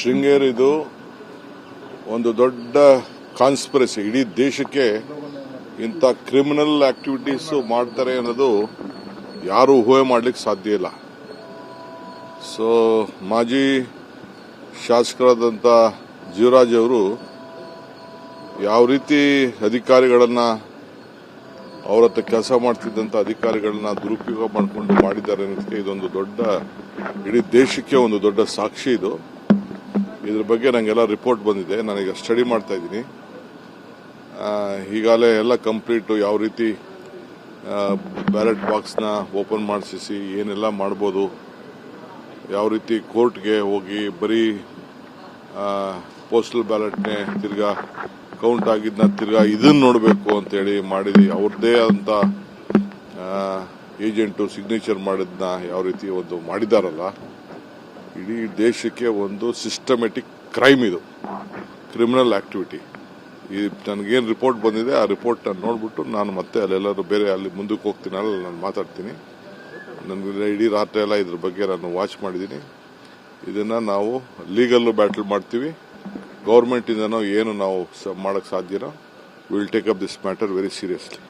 ಶೃಂಗೇರಿದು ಒಂದು ದೊಡ್ಡ ಕಾನ್ಸ್ಪಿರಸಿ. ಇಡೀ ದೇಶಕ್ಕೆ ಇಂಥ ಕ್ರಿಮಿನಲ್ ಆಕ್ಟಿವಿಟೀಸ್ ಮಾಡ್ತಾರೆ ಅನ್ನೋದು ಯಾರು ಊಹೆ ಮಾಡಲಿಕ್ಕೆ ಸಾಧ್ಯ ಇಲ್ಲ. ಸೊ ಮಾಜಿ ಶಾಸಕರಾದಂಥ ಜೀವರಾಜ್ ಅವರು ಯಾವ ರೀತಿ ಅಧಿಕಾರಿಗಳನ್ನ ಅವರ ಹತ್ರ ಕೆಲಸ ಮಾಡ್ತಿದ್ದಂಥ ಅಧಿಕಾರಿಗಳನ್ನ ದುರುಪಯೋಗ ಮಾಡಿಕೊಂಡು ಮಾಡಿದ್ದಾರೆ ಅನ್ನೋದಕ್ಕೆ ಇದೊಂದು ದೊಡ್ಡ, ಇಡೀ ದೇಶಕ್ಕೆ ಒಂದು ದೊಡ್ಡ ಸಾಕ್ಷಿ ಇದು. ಇದ್ರ ಬಗ್ಗೆ ನನಗೆಲ್ಲ ರಿಪೋರ್ಟ್ ಬಂದಿದೆ, ನಾನೀಗ ಸ್ಟಡಿ ಮಾಡ್ತಾ ಇದ್ದೀನಿ. ಈಗಾಗಲೇ ಎಲ್ಲ ಕಂಪ್ಲೀಟು ಯಾವ ರೀತಿ ಬ್ಯಾಲೆಟ್ ಬಾಕ್ಸ್ನ ಓಪನ್ ಮಾಡಿಸಿ ಏನೆಲ್ಲ ಮಾಡ್ಬೋದು, ಯಾವ ರೀತಿ ಕೋರ್ಟ್ಗೆ ಹೋಗಿ ಬರೀ ಪೋಸ್ಟಲ್ ಬ್ಯಾಲೆಟ್ನೇ ತಿರ್ಗಾ ಕೌಂಟ್ ಆಗಿದ್ದನ್ನ ತಿರ್ಗಾ ಇದನ್ನ ನೋಡಬೇಕು ಅಂತೇಳಿ ಮಾಡಿದ್ವಿ. ಅವ್ರದ್ದೇ ಅಂತ ಏಜೆಂಟು ಸಿಗ್ನೇಚರ್ ಮಾಡಿದ್ನ ಯಾವ ರೀತಿ ಒಂದು ಮಾಡಿದಾರಲ್ಲ, ಇಡೀ ದೇಶಕ್ಕೆ ಒಂದು ಸಿಸ್ಟಮೆಟಿಕ್ ಕ್ರೈಮ್ ಇದು, ಕ್ರಿಮಿನಲ್ ಆಕ್ಟಿವಿಟಿ. ಈ ನನಗೇನು ರಿಪೋರ್ಟ್ ಬಂದಿದೆ ಆ ರಿಪೋರ್ಟ್ ನಾನು ನೋಡ್ಬಿಟ್ಟು ನಾನು ಮತ್ತೆ ಅಲ್ಲೆಲ್ಲರೂ ಬೇರೆ ಅಲ್ಲಿ ಮುಂದಕ್ಕೆ ಹೋಗ್ತೀನಿ, ಅಲ್ಲಿ ನಾನು ಮಾತಾಡ್ತೀನಿ. ನನಗೆ ಇಡೀ ರಾತ್ರಿ ಎಲ್ಲ ಇದ್ರ ಬಗ್ಗೆ ನಾನು ವಾಚ್ ಮಾಡಿದ್ದೀನಿ. ಇದನ್ನ ನಾವು ಲೀಗಲ್ಲು ಬ್ಯಾಟಲ್ ಮಾಡ್ತೀವಿ. ಗೌರ್ಮೆಂಟ್ ಇಂದನೋ ಏನು ನಾವು ಮಾಡಕ್ ಸಾಧ್ಯನೋ, will take up this matter very seriously.